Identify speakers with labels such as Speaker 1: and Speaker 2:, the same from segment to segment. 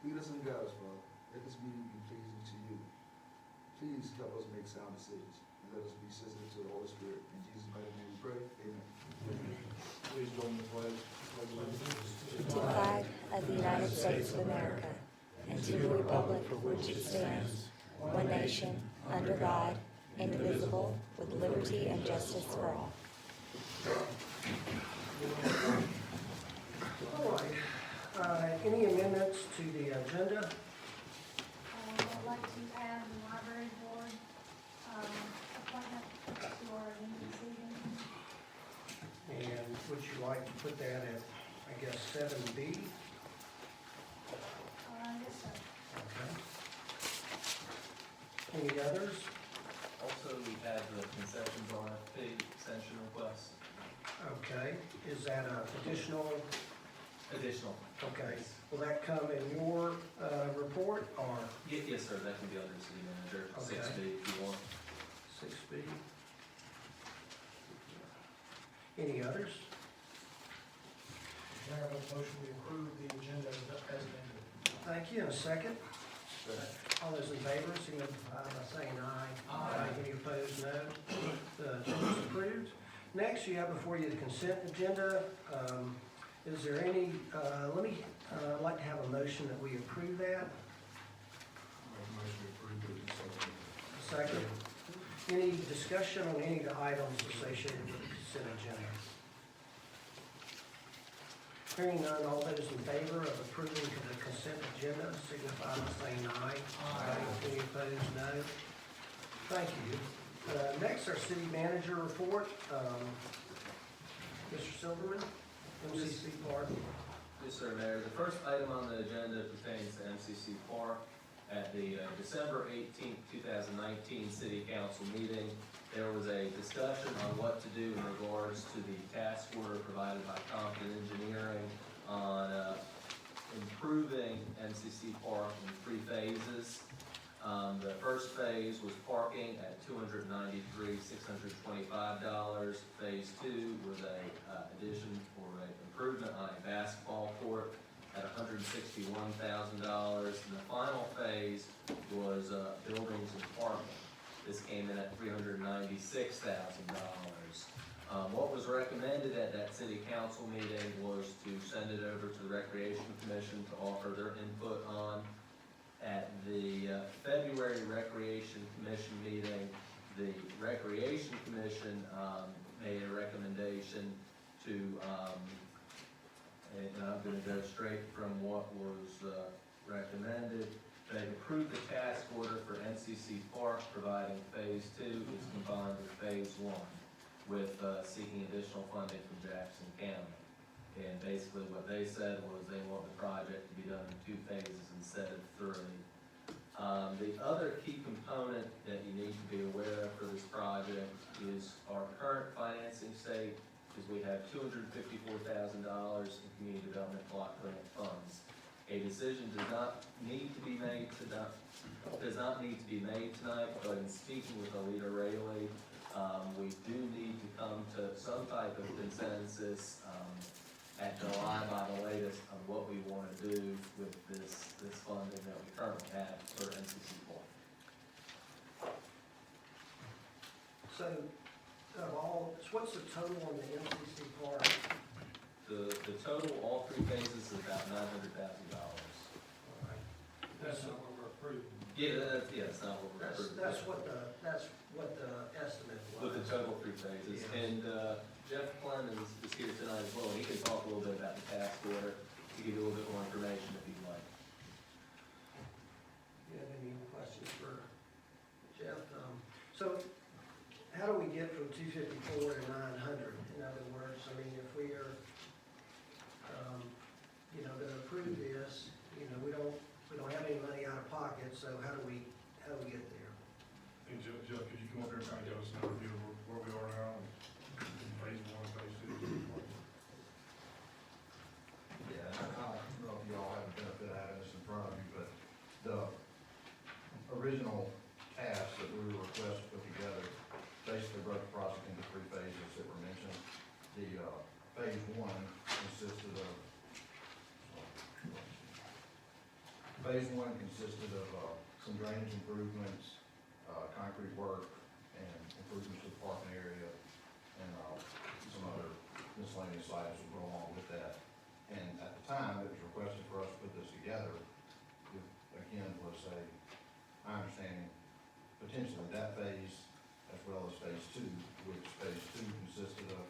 Speaker 1: Lead us and guide us, Father. Let this meeting be pleasing to you. Please help us make sound decisions, and let us be sensitive to the Holy Spirit. In Jesus' mighty name we pray. Amen. Please join the pledge.
Speaker 2: To the flag of the United States of America, and to the republic for which it stands, one nation, under God, indivisible, with liberty and justice for all.
Speaker 3: All right. Any amendments to the agenda?
Speaker 4: I'd like to add the library board appointment to our meeting this evening.
Speaker 3: And would you like to put that at, I guess, 7B?
Speaker 4: Yes, sir.
Speaker 3: Okay. Any others?
Speaker 5: Also, we have the concessions RFP extension request.
Speaker 3: Okay. Is that additional?
Speaker 5: Additional.
Speaker 3: Okay. Will that come in your report or
Speaker 5: Yes, sir, that can be under city manager,
Speaker 3: Okay.
Speaker 5: 6B if you want.
Speaker 3: 6B? Any others?
Speaker 6: Mayor, I make a motion we approve the agenda as amended.
Speaker 3: Thank you. And a second? All those in favor, signify by saying aye.
Speaker 6: Aye.
Speaker 3: Any opposed, no. The agenda is approved. Next, you have before you the consent agenda. Is there any, I'd like to have a motion that we approve that. Second. Any discussion on any of the items associated with the consent agenda? Hearing none, all those in favor of approving the consent agenda signify by saying aye. Aye. Any opposed, no. Thank you. Next, our city manager report. Mr. Silverman, MCC Park.
Speaker 5: Yes, sir, Mayor. The first item on the agenda pertains to MCC Park. At the December 18th, 2019 City Council meeting, there was a discussion on what to do in regards to the task order provided by Compton Engineering on improving MCC Park in 3 phases. The first phase was parking at $293,625. Phase 2 was a addition for an improvement on a basketball court at $161,000. And the final phase was buildings and parking. This came in at $396,000. What was recommended at that city council meeting was to send it over to the Recreation Commission to offer their input on. At the February Recreation Commission meeting, the Recreation Commission made a recommendation to, and I'm going to go straight from what was recommended. They approved the task order for MCC Park, providing Phase 2 is combined with Phase 1, with seeking additional funding from Jackson County. And basically what they said was they want the project to be done in 2 phases instead of 3. The other key component that you need to be aware of for this project is our current financing state, is we have $254,000 in community development block grant funds. A decision does not need to be made tonight, but in speaking with Alita Rayleigh, we do need to come to some type of consensus at July by the latest on what we want to do with this funding that we currently have for MCC Park.
Speaker 3: So, what's the total on the MCC Park?
Speaker 5: The total, all 3 phases, is about $900,000.
Speaker 3: All right.
Speaker 6: That's not what we're approving.
Speaker 5: Yeah, that's not what we're approving.
Speaker 3: That's what the estimate was.
Speaker 5: With the total 3 phases.
Speaker 3: Yes.
Speaker 5: And Jeff Clemens is here tonight as well, and he can talk a little bit about the task order to give you a little bit more information if you'd like.
Speaker 3: You have any questions for Jeff? So how do we get from 254 to 900? In other words, I mean, if we are, going to approve this, we don't have any money out of pocket, so how do we get there?
Speaker 6: Hey, Jeff, could you come up here and kind of give us an overview of where we are now, and Phase 1, Phase 2?
Speaker 7: Yeah, I don't know if you all have the benefit of having this in front of you, but the original task that we were requested to put together basically broke the project into 3 phases that were mentioned. The Phase 1 consisted of phase one consisted of, some drainage improvements, concrete work, and improvements to the parking area, and, some other miscellaneous items that go along with that. And at the time, it was requested for us to put this together, it, again, was my understanding, potentially that phase as well as phase two, which phase two consisted of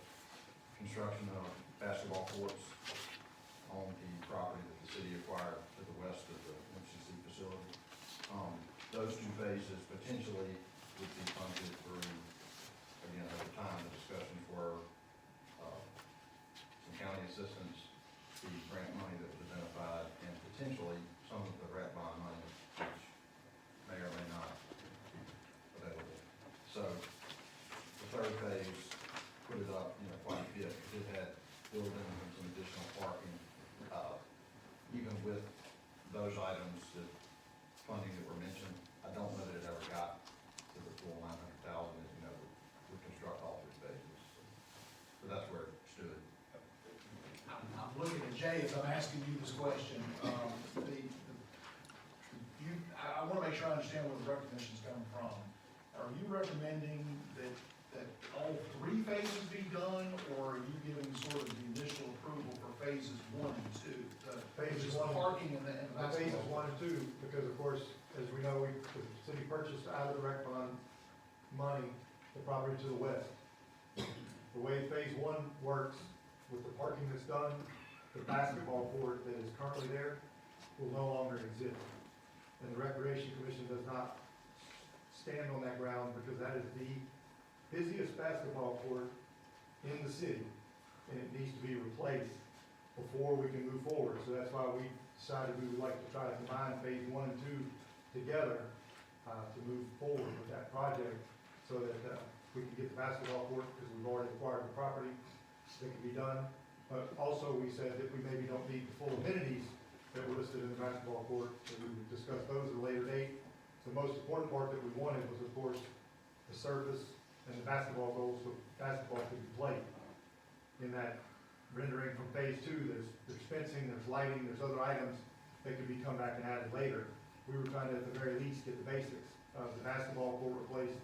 Speaker 7: construction of basketball courts on the property that the city acquired to the west of the MCC facility. Those two phases potentially would be funded through, again, at the time, the discussions were, some county assistance, the grant money that was identified, and potentially some of the rec bond money, which may or may not be available. So, the third phase put it up, quite a bit. It had buildings and some additional parking. Even with those items, the funding that were mentioned, I don't know that it ever got to the full 900,000, to construct all three phases. So that's where it stood.
Speaker 1: I'm looking at Jay as I'm asking you this question. I want to make sure I understand where the recognition's coming from. Are you recommending that all three phases be done, or are you giving sort of the initial approval for phases 1 and 2?
Speaker 8: Phases
Speaker 1: Just
Speaker 8: one-
Speaker 1: parking and the
Speaker 8: Phases
Speaker 1: basketball.
Speaker 8: 1 and 2, because of course, as we know, the city purchased out of the rec fund money, the property to the west. The way phase 1 works, with the parking that's done, the basketball court that is currently there will no longer exist. And the Recreation Commission does not stand on that ground, because that is the busiest basketball court in the city, and it needs to be replaced before we can move forward. So that's why we decided we would like to try to combine phase 1 and 2 together, to move forward with that project, so that, we can get the basketball court, because we've already acquired the property, that can be done. But also, we said that we maybe don't need the full amenities that were listed in the basketball court, so we would discuss those at a later date. The most important part that we wanted was, of course, the surface and the basketball goals, so basketball could be played. In that rendering from phase 2, there's fencing, there's lighting, there's other items that could be come back and added later. We were trying to, at the very least, get the basics of the basketball court replaced,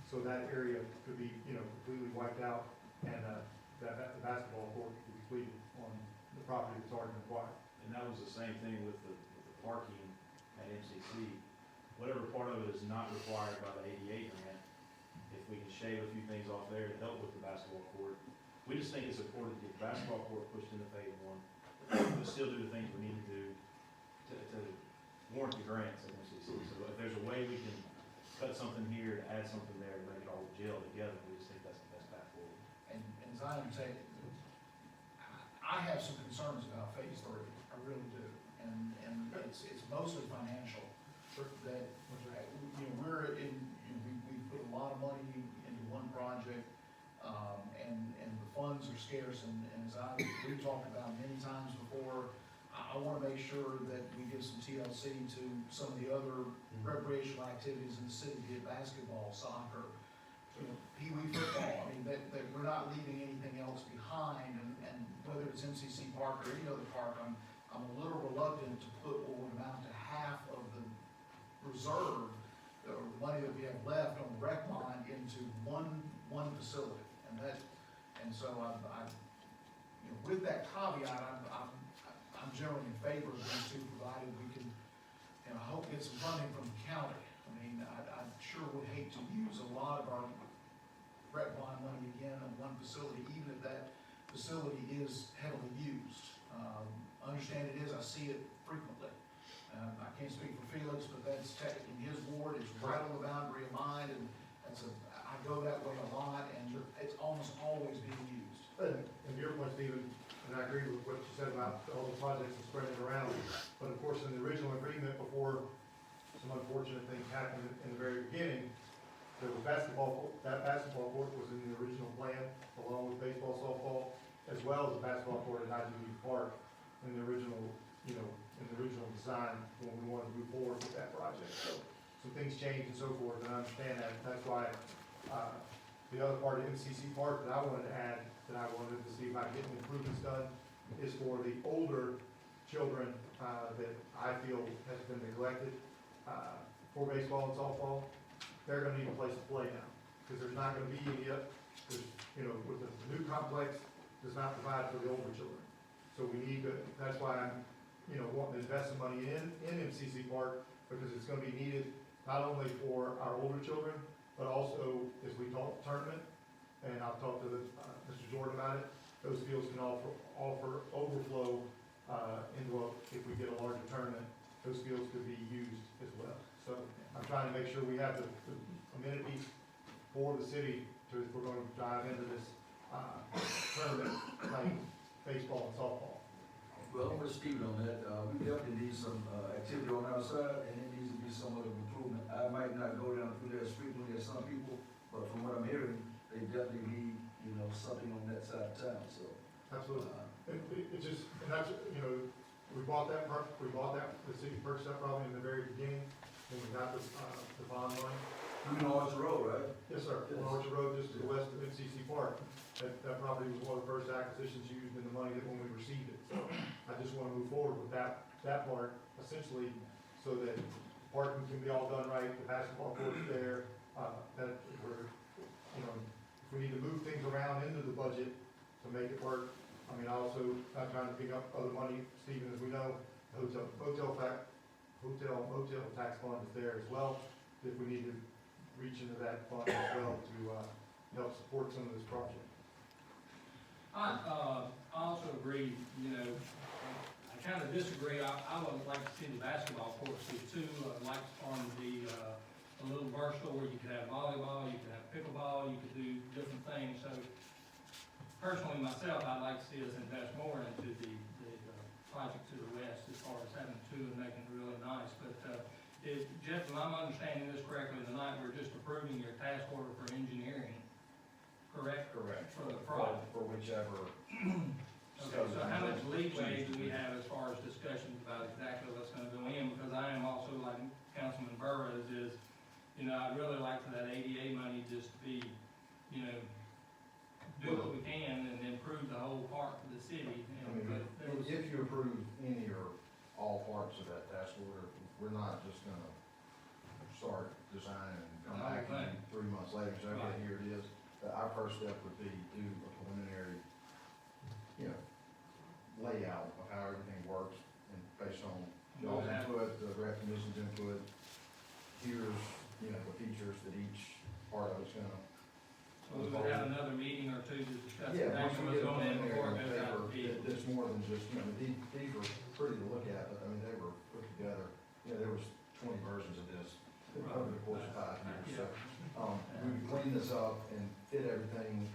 Speaker 8: so that area could be, completely wiped out, and, that the basketball court could be completed on the property that's already been acquired.
Speaker 9: And that was the same thing with the parking at MCC. Whatever part of it is not required by the ADA grant, if we can shave a few things off there to help with the basketball court, we just think it's important to get the basketball court pushed into phase 1, but still do the things we need to do to warrant the grants at MCC. So if there's a way we can cut something here to add something there to make it all gel together, we just think that's the best path forward.
Speaker 1: And as I understand it, I have some concerns about phase 3, I really do. And it's mostly financial. That, we're in, we put a lot of money into one project, and the funds are scarce, and as we've talked about many times before, I wanna make sure that we give some TLC to some of the other recreational activities in the city, be it basketball, soccer, pee-wee football. I mean, that we're not leaving anything else behind, and whether it's MCC Park or any other park, I'm a little reluctant to put what would amount to half of the reserve, or the money that we have left on the rec line into one facility. And so with that caveat, I'm generally in favor of these two, provided we can, I hope get some funding from the county. I mean, I sure would hate to use a lot of our rec line money again on one facility, even if that facility is heavily used. Understand it is, I see it frequently. I can't speak for Felix, but that's in his ward, it's right on the boundary of mine, and I go that way a lot, and it's almost always being used.
Speaker 8: And your point, Stephen, and I agree with what you said about all the projects and spreading it around, but of course, in the original agreement, before some unfortunate things happened in the very beginning, there was that basketball court was in the original plan, along with baseball, softball, as well as the basketball court at IGB Park in the original, in the original design when we wanted to move forward with that project. So some things changed and so forth, and I understand that. That's why, the other part of MCC Park that I wanted to add, that I wanted to see about getting improvements done, is for the older children, that I feel has been neglected, for baseball and softball, they're gonna need a place to play now, because there's not gonna be any, there's, you know, with the new complex does not provide for the older children. So we need to, that's why I'm, you know, wanting to invest some money in MCC Park, because it's gonna be needed not only for our older children, but also as we talk tournament, and I've talked to Mr. Jordan about it, those fields can offer overflow, if we get a larger tournament, those fields could be used as well. So I'm trying to make sure we have the amenities for the city to, if we're gonna dive into this, tournament, like baseball and softball.
Speaker 1: Well, I'm with Steven on that. We definitely need some, activity on our side, and it needs to be somewhat of improvement. I might not go down through there as frequently as some people, but from what I'm hearing, they definitely need, you know, something on that side of town, so.
Speaker 8: Absolutely. It just, and that's, you know, the city purchased that probably in the very beginning, when we got the bond money.
Speaker 1: You know, Orchard Road, right?
Speaker 8: Yes, sir, on Orchard Road, just to the west of MCC Park. That property was one of the first acquisitions used in the money that when we received it. So I just wanna move forward with that part, essentially, so that parking can be all done right, the basketball court's there, that we're, you know, if we need to move things around into the budget to make it work. I mean, also, not trying to pick up other money, Stephen, as we know, motel tax fund is there as well, if we need to reach into that fund as well to, help support some of this project.
Speaker 10: I also agree, you know, I kind of disagree. I would like to see the basketball courts too. I'd like for them to be a little versatile where you could have volleyball, you could have pickleball, you could do different things. So personally, myself, I'd like to see us invest more into the project to the west as far as having two and making it really nice. But Jeff, if I'm understanding this correctly tonight, we're just approving your task order for engineering, correct?
Speaker 7: Correct.
Speaker 10: For the project.
Speaker 7: For whichever.
Speaker 10: Okay, so how much leeway do we have as far as discussions about exactly what's gonna go in? Because I am also, like Councilman Burrows is, you know, I'd really like for that ADA money just to be, you know, do what we can and improve the whole park for the city.
Speaker 7: I mean,
Speaker 10: But there was,
Speaker 7: if you approve any or all parts of that task order, we're not just gonna start designing and come back in 3 months later, so okay,
Speaker 10: Right.
Speaker 7: here it is. Our first step would be do a preliminary, you know, layout of how everything works, and based on y'all's input, the rec commission's input, here's, you know, the features that each part of it's gonna.
Speaker 10: we would have another meeting or two to discuss
Speaker 7: Yeah, once
Speaker 10: exactly
Speaker 7: we
Speaker 10: what's
Speaker 7: get a
Speaker 10: going in before it
Speaker 7: preliminary
Speaker 10: goes out
Speaker 7: paper,
Speaker 10: to bid.
Speaker 7: there's more than just, you know, these were pretty to look at, but I mean, they were put together, you know, there was 20 versions of this over the course of 5 years, so. We would clean this up and fit everything,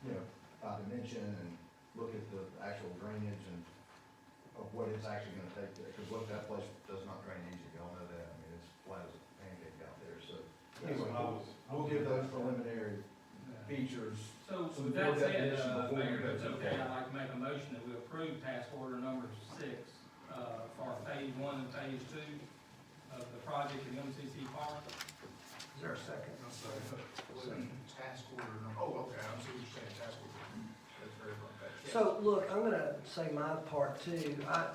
Speaker 7: you know, by dimension and look at the actual drainage and of what it's actually gonna take there, because look, that place does not drain easy, y'all know that, I mean, it's flat as a pancake out there, so. Anyway, we'll give those preliminary features.
Speaker 10: So
Speaker 7: some
Speaker 10: with that
Speaker 7: more
Speaker 10: said,
Speaker 7: definition before we
Speaker 10: Mayor,
Speaker 7: go
Speaker 10: if it's
Speaker 7: to the
Speaker 10: okay,
Speaker 7: vote.
Speaker 10: I'd like to make a motion that we approve task order number 6, for phase 1 and phase 2 of the project at MCC Park.
Speaker 3: Is there a second?
Speaker 6: Task order, oh, okay, I'm seeing what you're saying, task order. That's very good.
Speaker 3: So, look, I'm gonna say my part too. I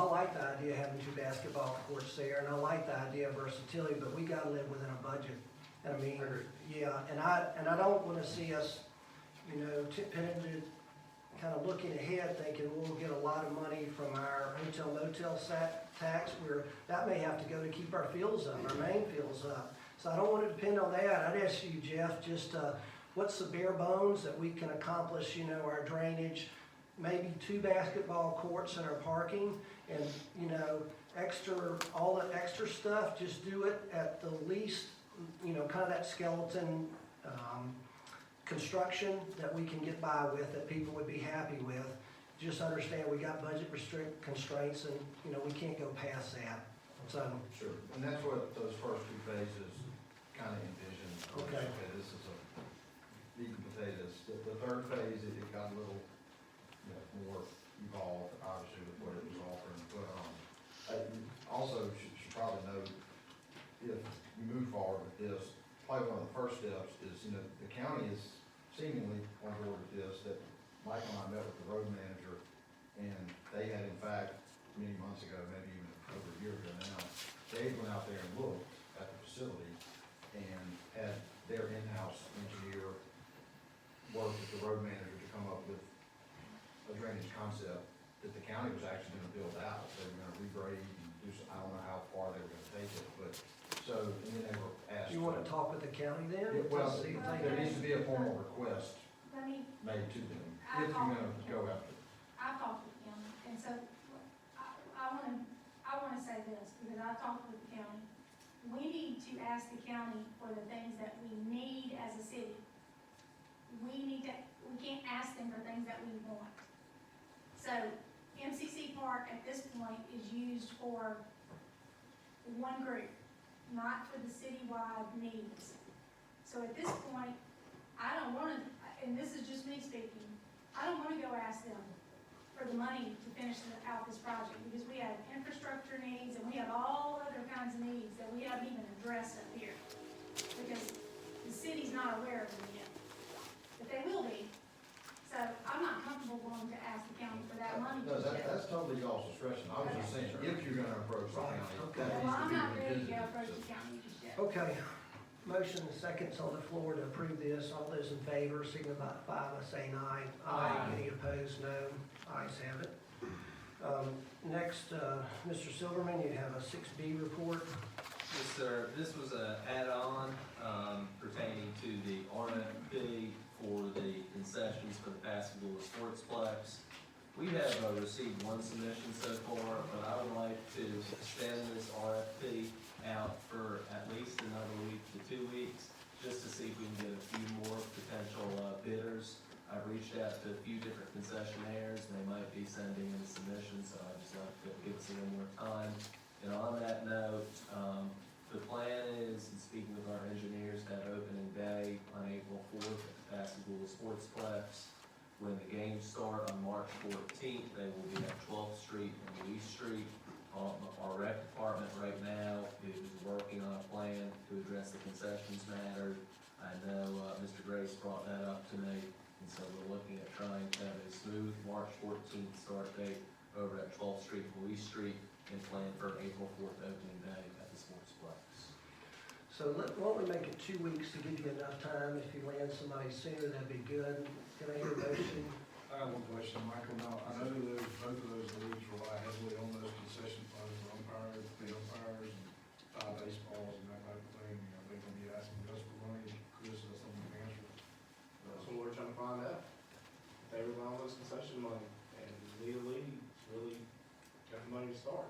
Speaker 3: like the idea of having 2 basketball courts there, and I like the idea of versatility, but we gotta live within a budget. And I mean, yeah, and I don't wanna see us, you know, kind of looking ahead, thinking we'll get a lot of money from our hotel motel tax, where that may have to go to keep our fields up, our main fields up. So I don't want to depend on that. I'd ask you, Jeff, just what's the bare bones that we can accomplish, you know, our drainage, maybe 2 basketball courts and our parking, and, you know, all that extra stuff, just do it at the least, you know, kind of that skeleton construction that we can get by with, that people would be happy with. Just understand we got budget constraints, and, you know, we can't go past that. So,
Speaker 7: Sure, and that's what those first 2 phases kind of envision.
Speaker 3: Okay.
Speaker 7: This is a meat and potatoes. The 3rd phase, it got a little, you know, more evolved, obviously, with what it was offering. But you also should probably note, if you move forward with this, probably one of the first steps is, you know, the county is seemingly on board with this, that Mike and I met with the road manager, and they had in fact many months ago, maybe even over a year ago now, they went out there and looked at the facility and had their in-house engineer work with the road manager to come up with a drainage concept that the county was actually gonna build out. They were gonna regrade and do, I don't know how far they were gonna take it, but, so, and then they were asked.
Speaker 3: You wanna talk with the county then?
Speaker 7: Yeah, well,
Speaker 3: To see if they
Speaker 7: there
Speaker 3: can-
Speaker 7: needs to be a formal request
Speaker 4: Let me,
Speaker 7: made to them,
Speaker 4: I
Speaker 7: if you're
Speaker 4: talked
Speaker 7: gonna
Speaker 4: with
Speaker 7: go after.
Speaker 4: I talked with the county, and so I wanna say this, because I talked with the county. We need to ask the county for the things that we need as a city. We can't ask them for things that we want. So MCC Park at this point is used for one group, not for the citywide needs. So at this point, I don't wanna, and this is just me speaking, I don't wanna go ask them for the money to finish out this project, because we have infrastructure needs, and we have all other kinds of needs that we haven't even addressed up here. Because the city's not aware of them yet, but they will be. So I'm not comfortable going to ask the county for that money
Speaker 7: No,
Speaker 4: just yet.
Speaker 7: that's totally y'all's discretion. I was just saying, if you're gonna approach the
Speaker 3: Right,
Speaker 7: county,
Speaker 3: okay.
Speaker 7: that
Speaker 4: Well, I'm
Speaker 7: needs
Speaker 4: not
Speaker 7: to be
Speaker 4: ready to go
Speaker 7: revisited.
Speaker 4: approach the county just yet.
Speaker 3: Okay, motion and seconds on the floor to approve this. All those in favor signify by saying aye.
Speaker 10: Aye.
Speaker 3: Any opposed, no. Ayes have it. Next, Mr. Silverman, you have a 6B report.
Speaker 5: Yes, sir. This was a add-on pertaining to the RFP for the concessions for the Pascagoula Sportsplex. We have received one submission so far, but I would like to extend this RFP out for at least another week to 2 weeks, just to see if we can get a few more potential bidders. I've reached out to a few different concessionaires, and they might be sending in submissions, so I'd just like to give us a little more time. And on that note, the plan is, in speaking with our engineers, to have opening day on April 4th at the Pascagoula Sportsplex. When the games start on March 14th, they will be at 12th Street and Louise Street. Our rec department right now is working on a plan to address the concessions matter. I know Mr. Grace brought that up to me, and so we're looking at trying to have a smooth March 14th start date over at 12th Street and Louise Street, and plan for April 4th opening day at the Sportsplex.
Speaker 3: So why don't we make it 2 weeks to give you enough time? If you land somebody sooner, that'd be good. Can I hear a motion?
Speaker 6: I have one question, Michael. Now, I know that both of those leagues rely heavily on those concession funds for umpires, the umpires, and baseballs and that type of thing. You know, they're gonna be asking us for money. Chris, that's something you can answer.
Speaker 9: That's what we're trying to find out. They rely on those concession money, and neither league's really got the money to start.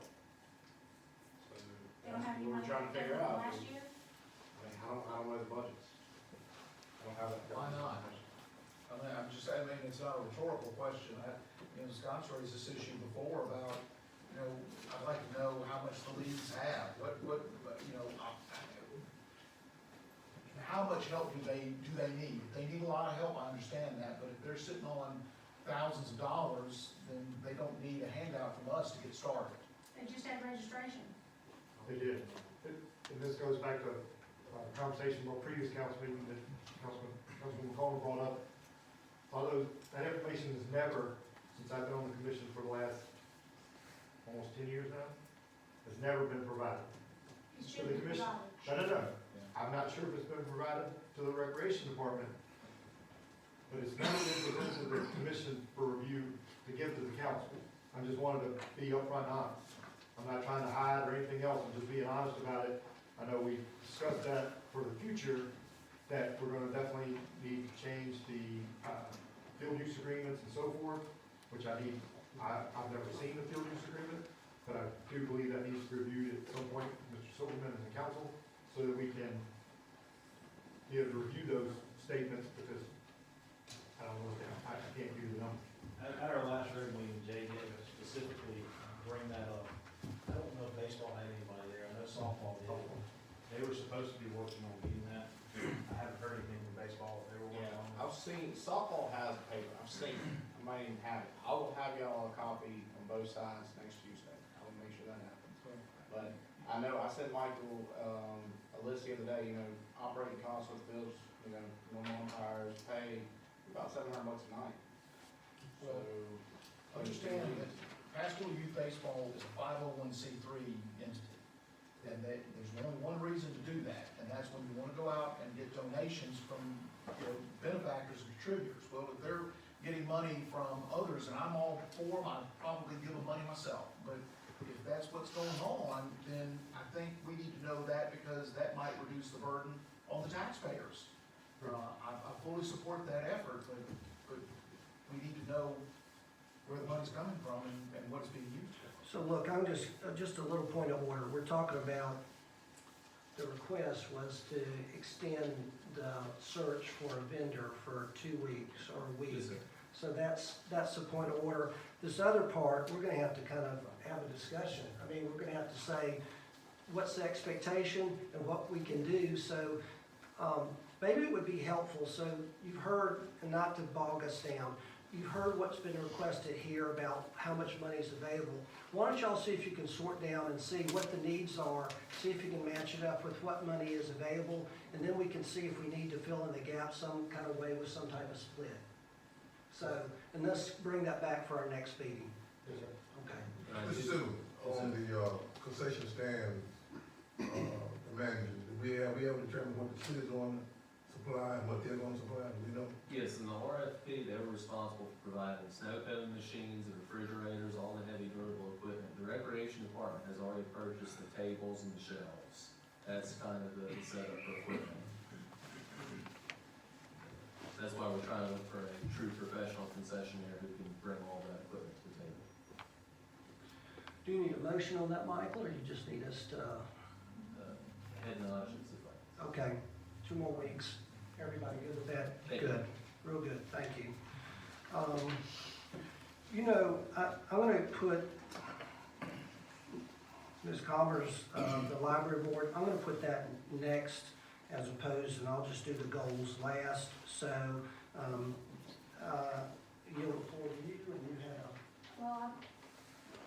Speaker 9: So
Speaker 4: They don't have
Speaker 9: that's
Speaker 4: any
Speaker 9: what
Speaker 4: money
Speaker 9: we're trying to
Speaker 4: left
Speaker 9: figure
Speaker 4: over
Speaker 9: out.
Speaker 4: last year?
Speaker 9: I mean, I don't know the budgets. I don't have that.
Speaker 1: Why not? I mean, it's not a rhetorical question. Scott's raised this issue before about, I'd like to know how much the leagues have. How much help do they need? If they need a lot of help, I understand that, but if they're sitting on thousands of dollars, then they don't need a handout from us to get started.
Speaker 4: They just had registration.
Speaker 8: They did. And this goes back to a conversation from a previous council meeting that Councilman McCollum brought up. Although that information has never, since I've been on the commission for the last almost 10 years now, has never been provided.
Speaker 4: It
Speaker 8: So
Speaker 4: should
Speaker 8: the
Speaker 4: be
Speaker 8: commission,
Speaker 4: provided.
Speaker 8: no. I'm not sure if it's been provided to the recreation department, but it's never been presented to the commission for review to give to the council. I just wanted to be upfront and honest. I'm not trying to hide or anything else, I'm just being honest about it. I know we discussed that for the future, that we're gonna definitely need to change the, field use agreements and so forth, which I've never seen the field use agreement, but I do believe that needs to be reviewed at some point, Mr. Silverman and the council, so that we can be able to review those statements, because I don't know, I can't do the numbers.
Speaker 9: At our last road meeting, Jay gave us specifically bring that up. I don't know if baseball had anybody there, I know softball did. They were supposed to be working on getting that. I haven't heard anything from baseball, if they were working on it.
Speaker 11: I've seen, softball has paper, I've seen it, I might even have it. I will have y'all a copy on both sides next Tuesday, I will make sure that happens. But I know, I sent Michael, a list the other day, operating costs with bills, normal umpires, pay about $700 a night. So,
Speaker 1: Understand
Speaker 12: Pascagoula Youth Baseball is a 501c3 entity. And there's only one reason to do that, and that's when you wanna go out and get donations from, benefactors and contributors. Well, if they're getting money from others, and I'm all for them, I'd probably give them money myself. But if that's what's going on, then I think we need to know that, because that might reduce the burden on the taxpayers. I fully support that effort, but we need to know where the money's coming from and what it's being used for.
Speaker 3: So look, I'm just a little point of order. We're talking about, the request was to extend the search for a vendor for 2 weeks or a week.
Speaker 5: Yes, sir.
Speaker 3: So that's the point of order. This other part, we're gonna have to kind of have a discussion. I mean, we're gonna have to say, what's the expectation and what we can do, so, maybe it would be helpful, so you've heard, and not to bog us down, you've heard what's been requested here about how much money is available. Why don't y'all see if you can sort down and see what the needs are, see if you can match it up with what money is available, and then we can see if we need to fill in the gap some kind of way with some type of split. So, and let's bring that back for our next meeting. Okay.
Speaker 5: Uh,
Speaker 13: Mr. Sue, on the concession stand, the managers, we have determined what the city's going to supply and what they're going to supply, do we know?
Speaker 5: Yes, in the RFP, they were responsible for providing snow cone machines, the refrigerators, all the heavy durable equipment. The recreation department has already purchased the tables and the shelves. That's kind of the setup for equipment. That's why we're trying to look for a true professional concessionaire who can bring all that equipment to the table.
Speaker 3: Do you need a motion on that, Michael, or you just need us to,
Speaker 5: Head nod should suffice.
Speaker 3: okay, 2 more weeks. Everybody good with that?
Speaker 5: Thank you.
Speaker 3: Good, real good, thank you. I'm gonna put Ms. Commer's, the library board, I'm gonna put that next as opposed, and I'll just do the goals last. So, yield the floor to you, and you have.
Speaker 4: Well,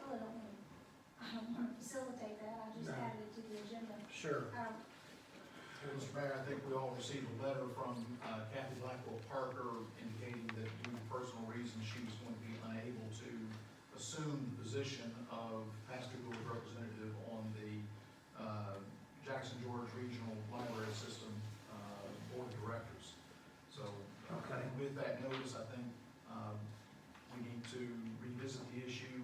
Speaker 4: I don't wanna facilitate that, I just
Speaker 3: No.
Speaker 4: added it to the agenda.
Speaker 3: Sure.
Speaker 12: Mr. Mayor, I think we all received a letter from Kathy Blackwell Parker indicating that due to personal reasons, she was going to be unable to assume the position of Pascagoula representative on the Jackson George Regional Library System Board of Directors. So,
Speaker 3: Okay.
Speaker 12: with that notice, I think we need to revisit the issue.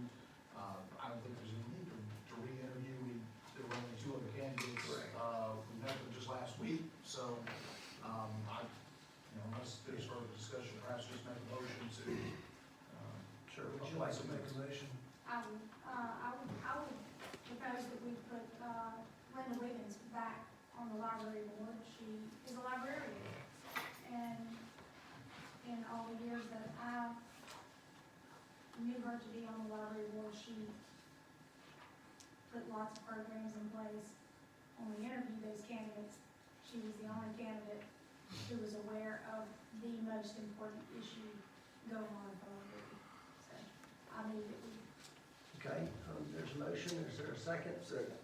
Speaker 12: I don't think there's any need to re-interview. There were only 2 other candidates.
Speaker 3: Correct.
Speaker 12: We met them just last week, so, unless there's further discussion, perhaps just make a motion to,
Speaker 3: Sure, would you like to make a motion?
Speaker 4: I would propose that we put, Linda Wiggins back on the library board. She is a librarian. And in all the years that I knew her to be on the library board, she put lots of programs in place. When we interviewed those candidates, she was the only candidate who was aware of the most important issue going on in the library. So I move that we.
Speaker 3: Okay, there's a motion, is there a second? Second.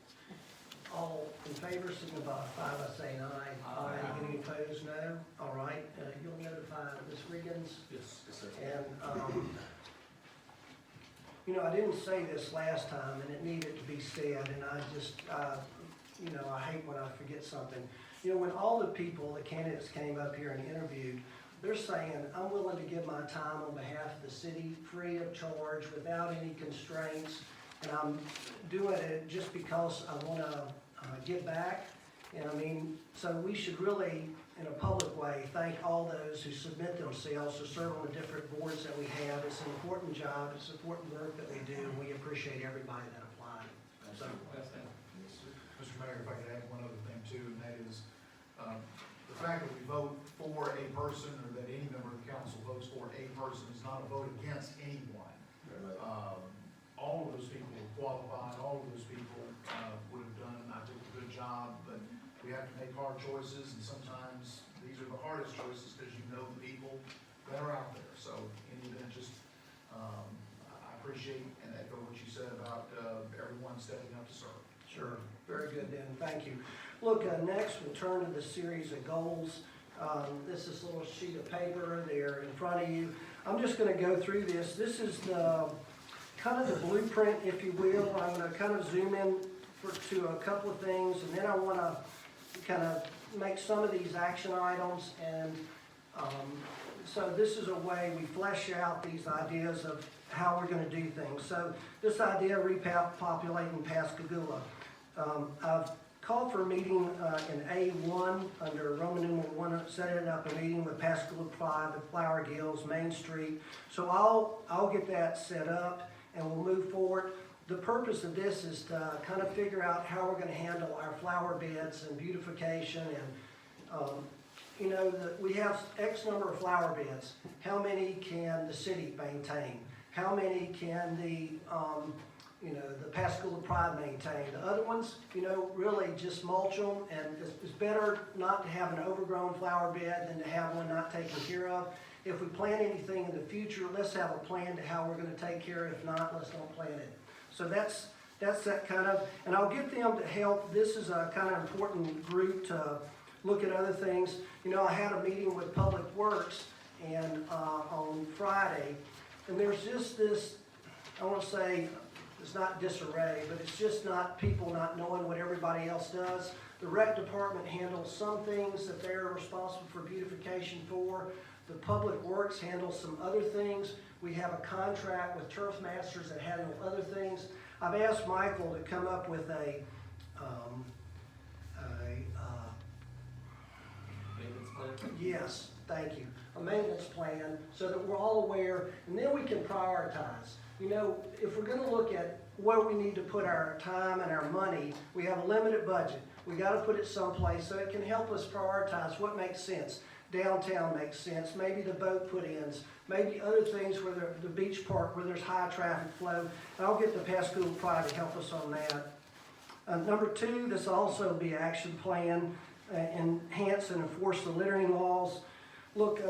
Speaker 3: All in favor, signify by saying aye. Aye. Any opposed, no? All right, you'll notify Ms. Wiggins.
Speaker 5: Yes, sir.
Speaker 3: And, I didn't say this last time, and it needed to be said, and I just, I hate when I forget something. When all the people, the candidates came up here and interviewed, they're saying, I'm willing to give my time on behalf of the city, free of charge, without any constraints, and I'm doing it just because I wanna give back. And so we should really, in a public way, thank all those who submit themselves to serve on the different boards that we have. It's an important job, it's important work that we do, and we appreciate everybody that applied. So,
Speaker 12: Mr. Mayor, if I could add one other thing too, and that is, the fact that we vote for a person, or that any member of the council votes for a person, is not a vote against anyone. All of those people were qualified, all of those people would have done, I think, a good job, but we have to make hard choices, and sometimes these are the hardest choices, because you know the people that are out there. So, in the event, just, I appreciate and echo what you said about everyone stepping up to serve.
Speaker 3: sure, very good, Dan, thank you. Look, next we'll turn to the series of goals. This is a little sheet of paper there in front of you. I'm just gonna go through this. This is the kind of the blueprint, if you will. I'm gonna kind of zoom in to a couple of things, and then I wanna kind of make some of these action items, and so this is a way we flesh out these ideas of how we're gonna do things. So this idea of repopulating Pascagoula. I've called for a meeting in A1 under Roman numeral 1, setting up a meeting with Pascagoula Pride, the Flower Gills, Main Street. So I'll get that set up and we'll move forward. The purpose of this is to kind of figure out how we're gonna handle our flower beds and beautification and, you know, we have X number of flower beds. How many can the city maintain? How many can the Pascagoula Pride maintain? The other ones, you know, really just mulch them, and it's better not to have an overgrown flower bed than to have one not taken care of. If we plant anything in the future, let's have a plan to how we're gonna take care of it. If not, let's don't plant it. So that's that kind of, and I'll get them to help. This is a kind of important group to look at other things. You know, I had a meeting with Public Works and on Friday, and there's just this, I want to say, it's not disarray, but it's just not people not knowing what everybody else does. The rec department handles some things that they're responsible for beautification for. The Public Works handles some other things. We have a contract with Turf Masters that handle other things. I've asked Michael to come up with a yes, thank you, a maintenance plan so that we're all aware, and then we can prioritize. You know, if we're gonna look at where we need to put our time and our money, we have a limited budget. We gotta put it someplace so it can help us prioritize what makes sense. Downtown makes sense, maybe the boat put-ins, maybe other things where the beach park where there's high traffic flow. And I'll get the Pascagoula Pride to help us on that. Number 2, this will also be an action plan, enhance and enforce the littering laws. Look,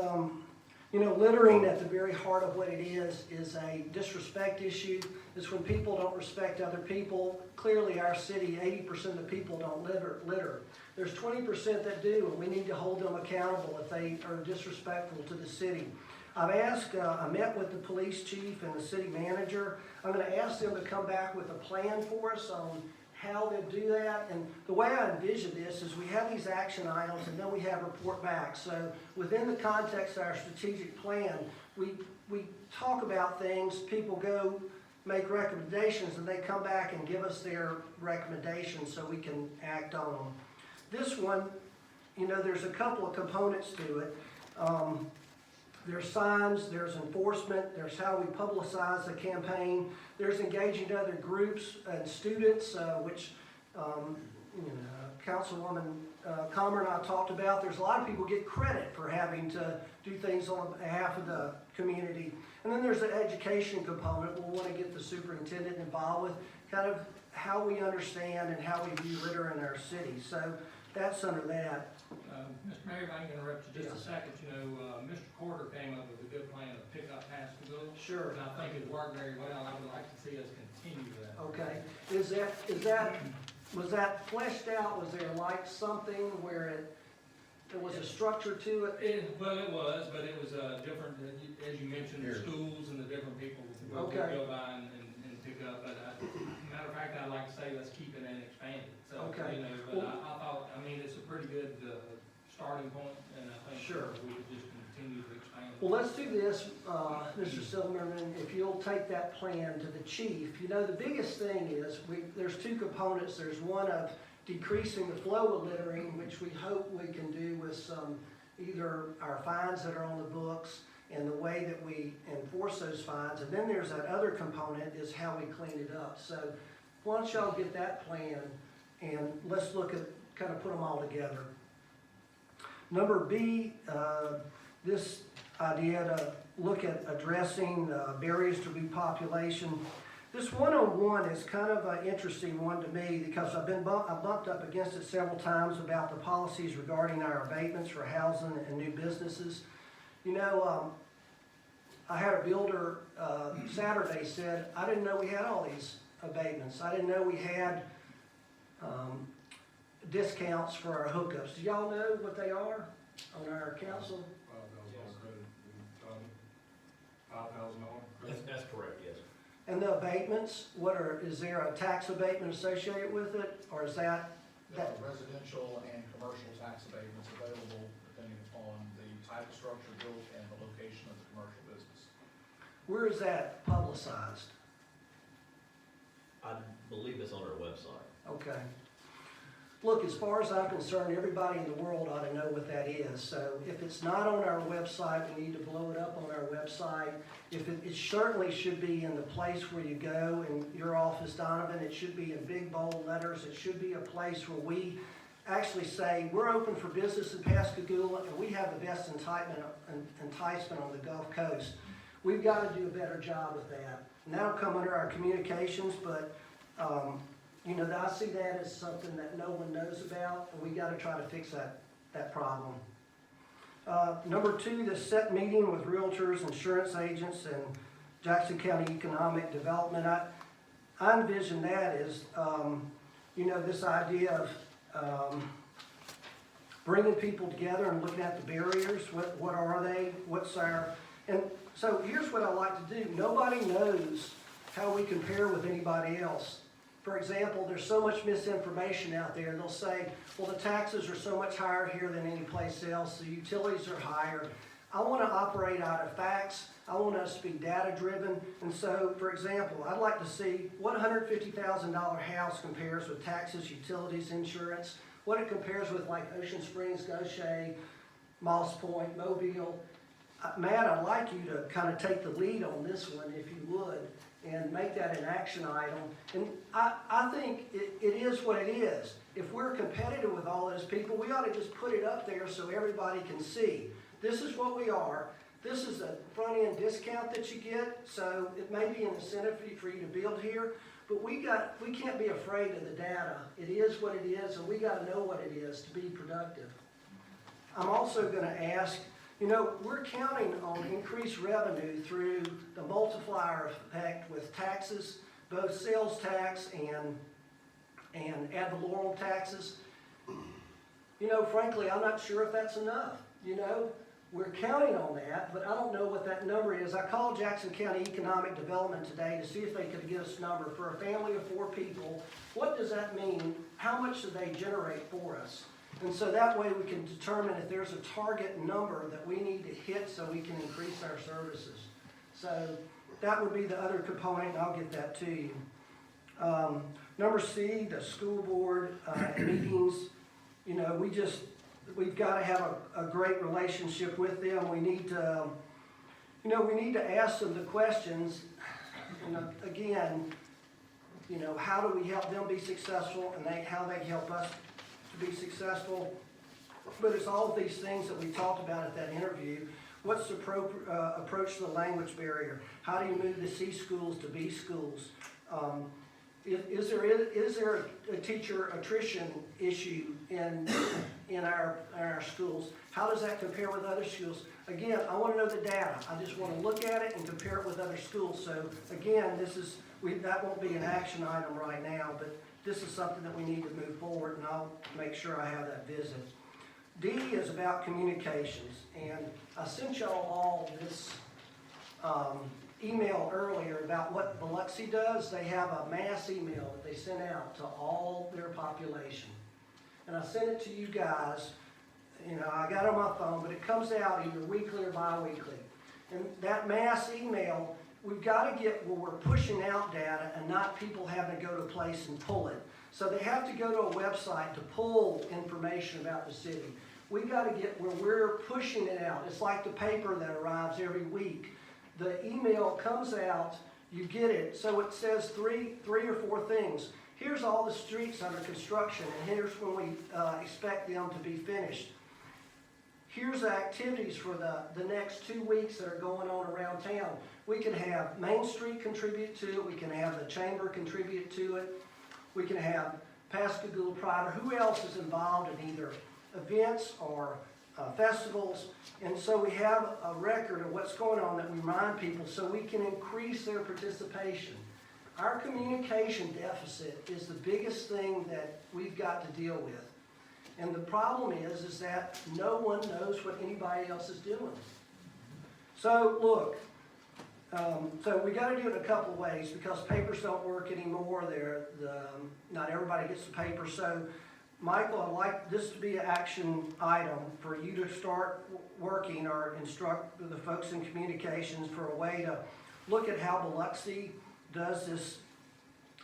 Speaker 3: you know, littering at the very heart of what it is a disrespect issue. It's when people don't respect other people. Clearly, our city, 80% of the people don't litter. There's 20% that do, and we need to hold them accountable if they are disrespectful to the city. I've asked, I met with the police chief and the city manager. I'm gonna ask them to come back with a plan for us on how they do that. And the way I envision this is we have these action items and then we have report back. So within the context of our strategic plan, we talk about things, people go make recommendations, and they come back and give us their recommendations so we can act on them. This one, you know, there's a couple of components to it. There's signs, there's enforcement, there's how we publicize the campaign, there's engaging other groups and students, which Councilwoman Comer and I talked about. There's a lot of people get credit for having to do things on behalf of the community. And then there's the education component we'll want to get the superintendent involved with, kind of how we understand and how we view litter in our city. So that's under that.
Speaker 10: Mr. Mayor, if I can interrupt you just a second, you know, Mr. Porter came up with a good plan to pick up Pascagoula.
Speaker 3: Sure.
Speaker 10: And I think it worked very well. I would like to see us continue that.
Speaker 3: Okay, was that fleshed out? Was there like something where there was a structure to it?
Speaker 10: Well, it was, but it was different, as you mentioned, the schools and the different people who
Speaker 3: Okay.
Speaker 10: go by and pick up. But matter of fact, I'd like to say let's keep it and expand it. So,
Speaker 3: Okay.
Speaker 10: you know, but I thought, I mean, it's a pretty good starting point, and I think
Speaker 3: Sure.
Speaker 10: we could just continue to expand it.
Speaker 3: Well, let's do this, Mr. Silverman, if you'll take that plan to the chief. You know, the biggest thing is, there's 2 components. There's one of decreasing the flow of littering, which we hope we can do with some, either our fines that are on the books and the way that we enforce those fines. And then there's that other component is how we clean it up. So why don't y'all get that plan and let's look at, kind of put them all together. Number B, this idea to look at addressing barriers to repopulation. This 101 is kind of an interesting one to me because I bumped up against it several times about the policies regarding our abatements for housing and new businesses. You know, I had a builder Saturday said, I didn't know we had all these abatements. I didn't know we had discounts for our hookups. Do y'all know what they are on our council?
Speaker 6: $5,000 credit, $5,000 credit.
Speaker 9: That's correct, yes.
Speaker 3: And the abatements, is there a tax abatement associated with it, or is that?
Speaker 12: There are residential and commercial tax abatements available depending upon the type of structure built and the location of the commercial business.
Speaker 3: Where is that publicized?
Speaker 14: I believe it's on our website.
Speaker 3: Okay. Look, as far as I'm concerned, everybody in the world ought to know what that is. So if it's not on our website, we need to blow it up on our website. If it certainly should be in the place where you go, in your office, Donovan, it should be in big bold letters. It should be a place where we actually say, we're open for business in Pascagoula, and we have the best enticement on the Gulf Coast. We've got to do a better job with that. And that'll come under our communications, but you know, I see that as something that no one knows about, and we gotta try to fix that problem. Number 2, the set meeting with realtors, insurance agents, and Jackson County Economic Development. I envision that as, you know, this idea of bringing people together and looking at the barriers. What are they? What's our... And so here's what I like to do. Nobody knows how we compare with anybody else. For example, there's so much misinformation out there. They'll say, well, the taxes are so much higher here than any place else. The utilities are higher. I want to operate out of facts. I want us to be data-driven. And so, for example, I'd like to see what $150,000 house compares with taxes, utilities, insurance, what it compares with like Ocean Springs, Goshen, Moss Point, Mobile. Matt, I'd like you to kind of take the lead on this one, if you would, and make that an action item. And I think it is what it is. If we're competitive with all those people, we ought to just put it up there so everybody can see. This is what we are. This is a front-end discount that you get, so it may be an incentive for you to build here, but we can't be afraid of the data. It is what it is, and we got to know what it is to be productive. I'm also going to ask, you know, we're counting on increased revenue through the multiplier effect with taxes, both sales tax and ad valorem taxes. You know, frankly, I'm not sure if that's enough. You know, we're counting on that, but I don't know what that number is. I called Jackson County Economic Development today to see if they could give us a number. For a family of 4 people, what does that mean? How much do they generate for us? And so that way we can determine if there's a target number that we need to hit so we can increase our services. So that would be the other component, and I'll get that to you. Number C, the school board meetings. You know, we've got to have a great relationship with them. We need to, you know, we need to ask them the questions. You know, again, you know, how do we help them be successful, and how they help us to be successful. But it's all of these things that we talked about at that interview. What's the approach to the language barrier? How do you move the C schools to B schools? Is there a teacher attrition issue in our schools? How does that compare with other schools? Again, I want to know the data. I just want to look at it and compare it with other schools. So again, that won't be an action item right now, but this is something that we need to move forward, and I'll make sure I have that visit. D is about communications, and I sent y'all all this email earlier about what Biloxi does. They have a mass email that they send out to all their population. And I sent it to you guys. You know, I got it on my phone, but it comes out either weekly or bi-weekly. And that mass email, we've got to get where we're pushing out data and not people having to go to a place and pull it. So they have to go to a website to pull information about the city. We've got to get where we're pushing it out. It's like the paper that arrives every week. The email comes out, you get it, so it says three or four things. Here's all the streets under construction, and here's when we expect them to be finished. Here's the activities for the next 2 weeks that are going on around town. We can have Main Street contribute to it. We can have the Chamber contribute to it. We can have Pascagoula Pride, or who else is involved in either events or festivals. And so we have a record of what's going on that we remind people so we can increase their participation. Our communication deficit is the biggest thing that we've got to deal with. And the problem is that no one knows what anybody else is doing. So look, So we gotta do it in a couple of ways, because papers don't work anymore, not everybody gets the paper, so Michael, I'd like this to be an action item for you to start working or instruct the folks in communications for a way to look at how Biloxi does this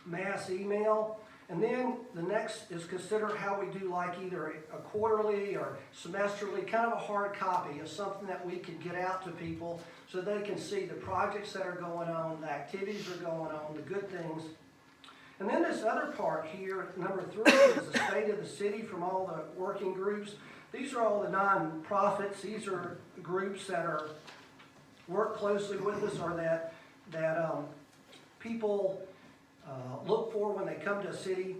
Speaker 3: mass email. And then the next is consider how we do like either a quarterly or semesterly, kind of a hard copy of something that we could get out to people so they can see the projects that are going on, the activities that are going on, the good things. And then this other part here, number 3, is the state of the city from all the working groups. These are all the non-profits. These are groups that work closely with us, or that people look for when they come to a city.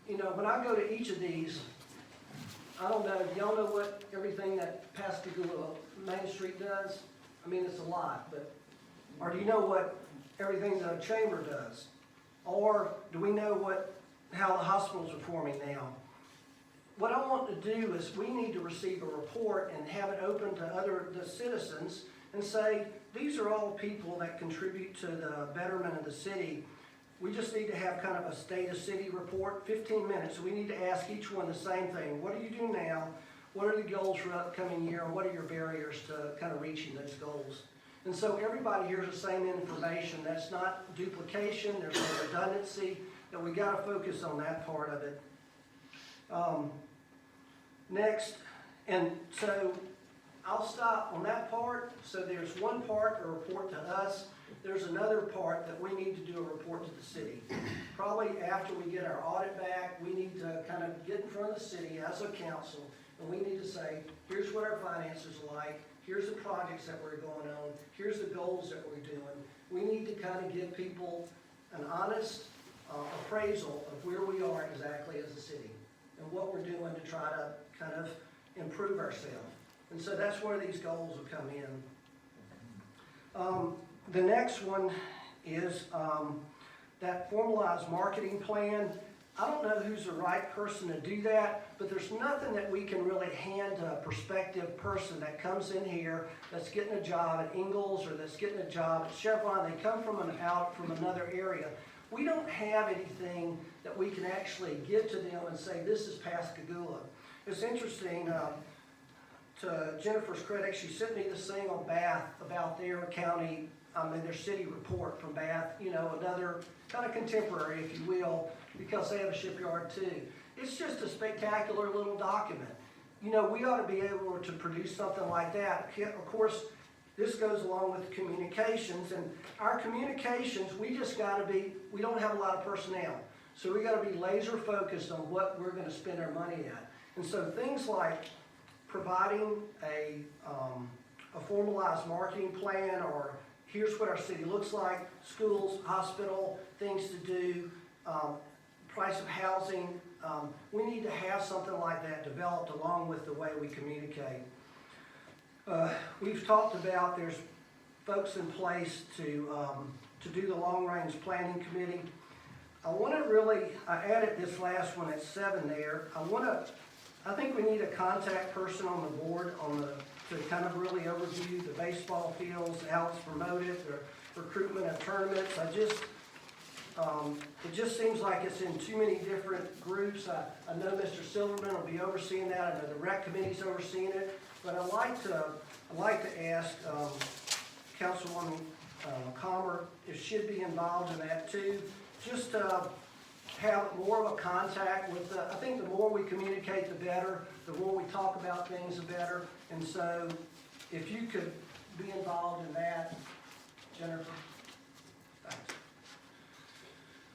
Speaker 3: You know, when I go to each of these, I don't know, do y'all know what everything that Pascagoula Main Street does? I mean, it's a lot, but, or do you know what everything the chamber does? Or do we know how the hospital's performing now? What I want to do is we need to receive a report and have it open to the citizens and say, these are all people that contribute to the betterment of the city. We just need to have kind of a state of city report, 15 minutes. We need to ask each one the same thing. What do you do now? What are the goals for upcoming year? And what are your barriers to kind of reaching those goals? And so everybody hears the same information. That's not duplication. There's no redundancy. That we got to focus on that part of it. Next, and so I'll stop on that part. So there's one part, a report to us. There's another part that we need to do a report to the city. Probably after we get our audit back, we need to kind of get in front of the city as a council, and we need to say, here's what our finances are like. Here's the projects that we're going on. Here's the goals that we're doing. We need to kind of give people an honest appraisal of where we are exactly as a city and what we're doing to try to kind of improve ourselves. And so that's where these goals will come in. The next one is that formalized marketing plan. I don't know who's the right person to do that, but there's nothing that we can really hand to a prospective person that comes in here that's getting a job at Ingalls or that's getting a job at Chevron. They come from out from another area. We don't have anything that we can actually give to them and say, this is Pascagoula. It's interesting, to Jennifer's credit, she sent me this thing on Bath about their county, their city report from Bath, you know, another kind of contemporary, if you will, because they have a shipyard too. It's just a spectacular little document. You know, we ought to be able to produce something like that. Of course, this goes along with communications, and our communications, we don't have a lot of personnel. So we got to be laser focused on what we're going to spend our money at. And so things like providing a formalized marketing plan, or here's what our city looks like, schools, hospital, things to do, price of housing. We need to have something like that developed along with the way we communicate. We've talked about there's folks in place to do the long-range planning committee. I added this last one at 7 there. I think we need a contact person on the board to kind of really overview the baseball fields, how it's promoted, the recruitment of tournaments. It just seems like it's in too many different groups. I know Mr. Silverman will be overseeing that. I know the rec committee's overseeing it. But I'd like to ask Councilwoman Comer if she'd be involved in that too. Just to have more of a contact with I think the more we communicate, the better. The more we talk about things, the better. And so if you could be involved in that, Jennifer. Thanks.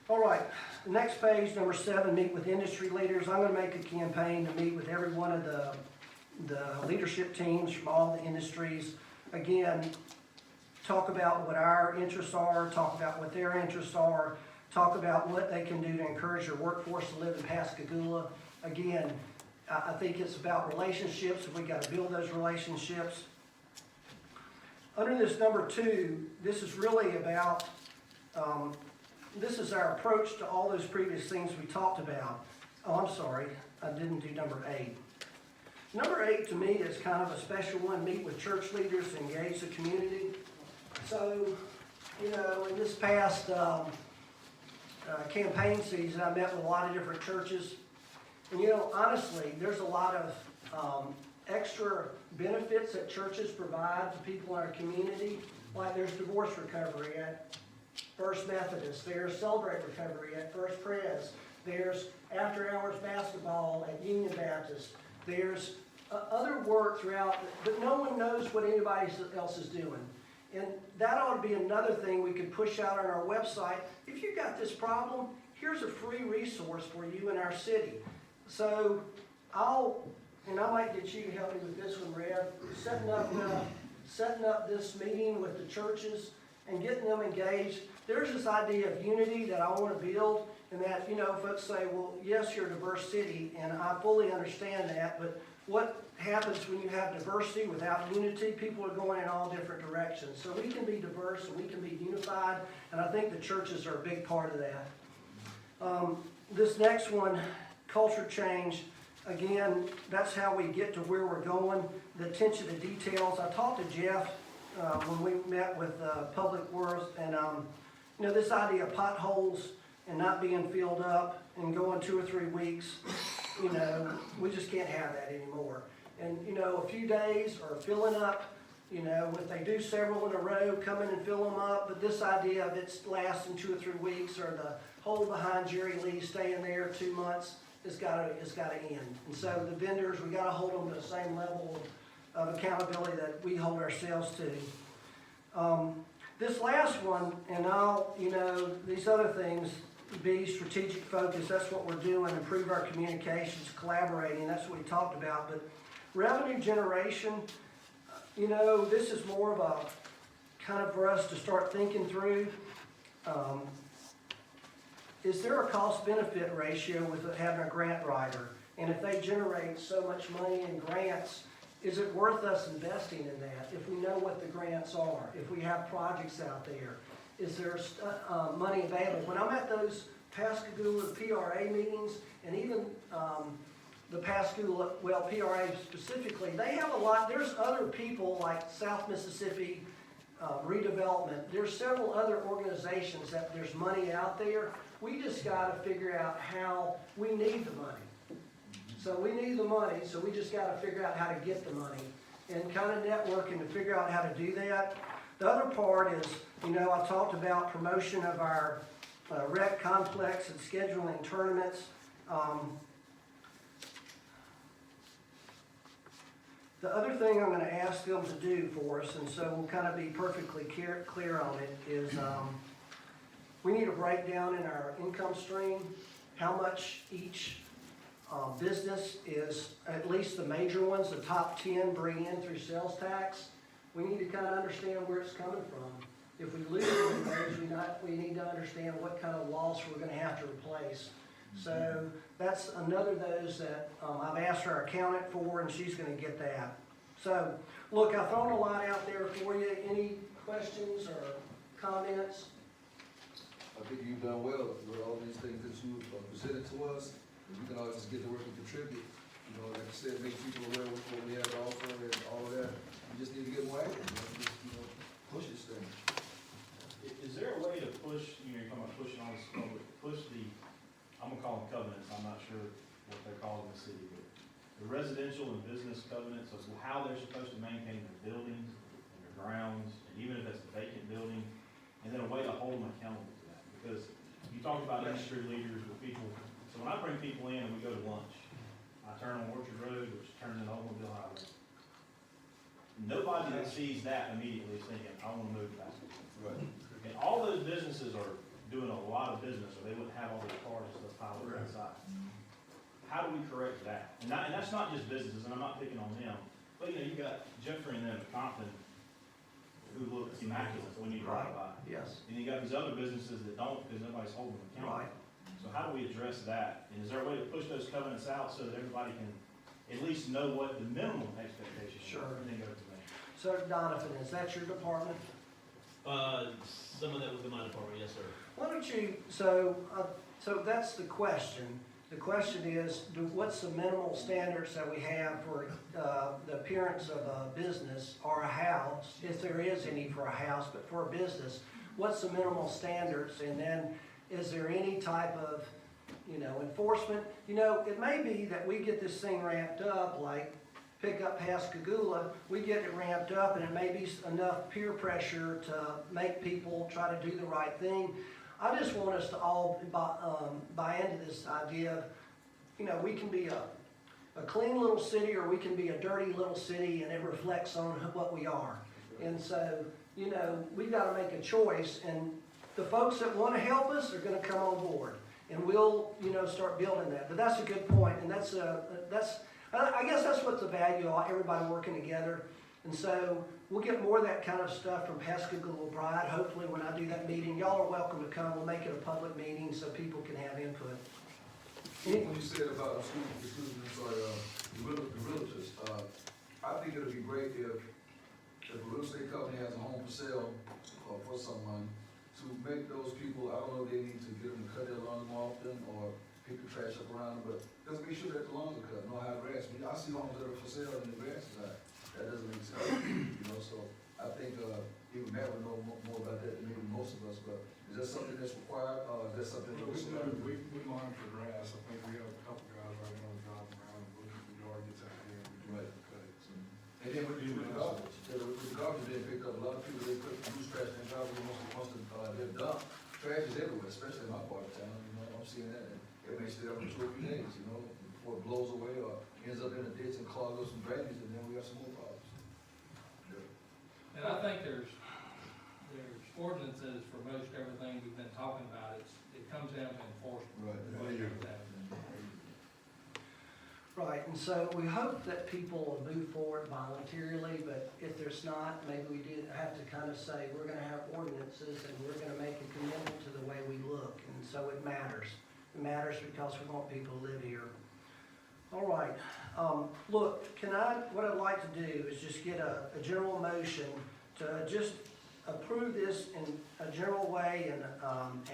Speaker 3: All right, the next page, number 7, meet with industry leaders. I'm going to make a campaign to meet with every one of the leadership teams from all the industries. Again, talk about what our interests are, talk about what their interests are, talk about what they can do to encourage your workforce to live in Pascagoula. Again, I think it's about relationships. We got to build those relationships. Under this number 2, this is really about, this is our approach to all those previous things we talked about. Oh, I'm sorry, I didn't do number 8. Number 8 to me is kind of a special one, meet with church leaders to engage the community. So, you know, in this past campaign season, I met with a lot of different churches. And you know, honestly, there's a lot of extra benefits that churches provide to people in our community. Like there's divorce recovery at First Methodist, there's Celebrate Recovery at First Pres, there's after-hours basketball at Union Baptist, there's other work throughout, but no one knows what anybody else is doing. And that ought to be another thing we could push out on our website. If you've got this problem, here's a free resource for you in our city. So I might get you to help me with this one, Rev, setting up this meeting with the churches and getting them engaged. There's this idea of unity that I want to build, and that, you know, folks say, well, yes, you're a diverse city, and I fully understand that, but what happens when you have diversity without unity? People are going in all different directions. So we can be diverse and we can be unified, and I think the churches are a big part of that. This next one, culture change, again, that's how we get to where we're going, the attention to details. I talked to Jeff when we met with Public Works, and you know, this idea of potholes and not being filled up and going 2 or 3 weeks, you know, we just can't have that anymore. And you know, a few days or filling up, you know, if they do several in a row, come in and fill them up, but this idea of it's lasting 2 or 3 weeks, or the hole behind Jerry Lee staying there 2 months, it's gotta end. And so the vendors, we gotta hold them to the same level of accountability that we hold ourselves to. This last one, and you know, these other things, be strategic focus, that's what we're doing, improve our communications, collaborating, that's what we talked about. But revenue generation, you know, this is more of a kind of for us to start thinking through. Is there a cost-benefit ratio with having a grant writer? And if they generate so much money in grants, is it worth us investing in that? If we know what the grants are, if we have projects out there, is there money available? When I'm at those Pascagoula PRA meetings, and even the Pascagoula, well, PRA specifically, they have a lot. There's other people like South Mississippi Redevelopment. There's several other organizations that there's money out there. We just got to figure out how we need the money. So we need the money, so we just got to figure out how to get the money and kind of networking to figure out how to do that. The other part is, you know, I talked about promotion of our rec complex and scheduling tournaments. The other thing I'm going to ask them to do for us, and so we'll kind of be perfectly clear on it, is we need a breakdown in our income stream, how much each business is, at least the major ones, the top 10 bring in through sales tax. We need to kind of understand where it's coming from. If we lose one of those, we need to understand what kind of loss we're going to have to replace. So that's another of those that I've asked our accountant for, and she's going to get that. So, look, I've thrown a lot out there for you. Any questions or comments?
Speaker 1: I think you've done well with all these things that you presented to us. We can all just get to work and contribute. You know, like I said, make people aware of what we have to offer and all of that. We just need to get more active, just, you know, push this thing.
Speaker 9: Is there a way to push, you know, you're talking about pushing all this, push the, I'm gonna call them covenants, I'm not sure what they're called in the city, but the residential and business covenants of how they're supposed to maintain their buildings and their grounds, and even if it's a vacant building, and then a way to hold them accountable to that. Because you talk about industry leaders with people, so when I bring people in and we go to lunch, I turn on Orchard Road, which turns into Automobile Highway. Nobody that sees that immediately is thinking, I wanna move to Pascagoula.
Speaker 1: Right.
Speaker 9: And all those businesses are doing a lot of business, or they wouldn't have all those cars and stuff piled up inside. How do we correct that? And that's not just businesses, and I'm not picking on them, but you know, you got Jeffrey and them at Compton who look immaculate when you drive by.
Speaker 3: Yes.
Speaker 9: And you got these other businesses that don't, because nobody's holding them accountable.
Speaker 3: Right.
Speaker 9: So how do we address that? And is there a way to push those covenants out so that everybody can at least know what the minimum expectations are?
Speaker 3: Sure.
Speaker 9: And then go from there.
Speaker 3: So Donovan, is that your department?
Speaker 14: Some of that would be my department, yes, sir.
Speaker 3: Why don't you, so that's the question. The question is, what's the minimal standards that we have for the appearance of a business or a house, if there is any for a house, but for a business, what's the minimal standards? And then, is there any type of, enforcement? It may be that we get this thing ramped up, like pick up Pascagoula, we get it ramped up, and it may be enough peer pressure to make people try to do the right thing. I just want us to all buy into this idea of, we can be a clean little city, or we can be a dirty little city, and it reflects on what we are. And so, we've got to make a choice, and the folks that want to help us are going to come on board, and we'll, start building that. But that's a good point, and I guess that's what the value of everybody working together. And so we'll get more of that kind of stuff from Pascagoula Bride. Hopefully when I do that meeting, y'all are welcome to come. We'll make it a public meeting so people can have input.
Speaker 1: When you said about, the realtors, I think it'd be great if a real estate company has a home for sale for someone, to make those people, I don't know if they need to get them to cut their lawns more often or pick the trash up around them, but just make sure that the lawns are cut, know how to grass. I see homes that are for sale and the grass is high. That doesn't make sense, so I think, even Matt would know more about that than maybe most of us, but is that something that's required, or is that something that's
Speaker 6: We monitor grass. I think we have a couple guys right now driving around and looking at the yard gets out here and we do
Speaker 1: Right.
Speaker 6: cut it. So,
Speaker 1: And then with the garbage, with the garbage being picked up, a lot of people, they put loose trash in garbage, they're dump. Trash is everywhere, especially in my part of town, I'm seeing that. It may stay up for 2 or 3 days, before it blows away or ends up in a ditch and clogs up some drainage, and then we got some more problems.
Speaker 10: And I think there's ordinances for most everything we've been talking about. It comes down to enforcement.
Speaker 1: Right.
Speaker 3: Right, and so we hope that people will move forward voluntarily, but if there's not, maybe we did have to kind of say, we're gonna have ordinances and we're gonna make a commitment to the way we look, and so it matters. It matters because we want people to live here. All right, look, what I'd like to do is just get a general motion to just approve this in a general way and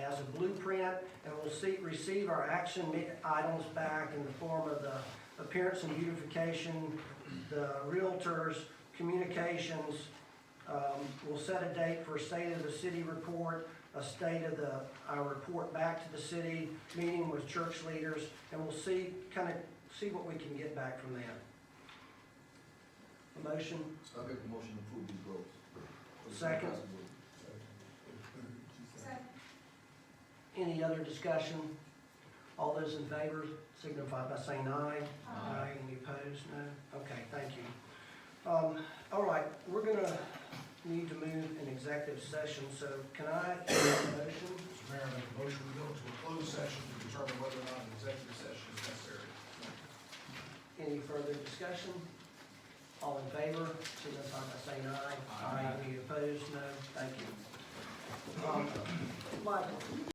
Speaker 3: as a blueprint, and we'll receive our action items back in the form of the appearance and beautification, the realtors, communications. We'll set a date for a state of the city report, a state of our report back to the city, meeting with church leaders, and we'll see what we can get back from them. A motion?
Speaker 1: I make a motion to approve these goals.
Speaker 3: Second. Any other discussion? All those in favor signify by saying aye. Aye. Any opposed? No? Okay, thank you. All right, we're gonna need to move in executive session, so can I get a motion?
Speaker 12: Mr. Mayor, I make a motion, we go into a closed session to determine whether or not an executive session is necessary.
Speaker 3: Any further discussion? All in favor, signify by saying aye. Aye. Any opposed? No? Thank you. Michael?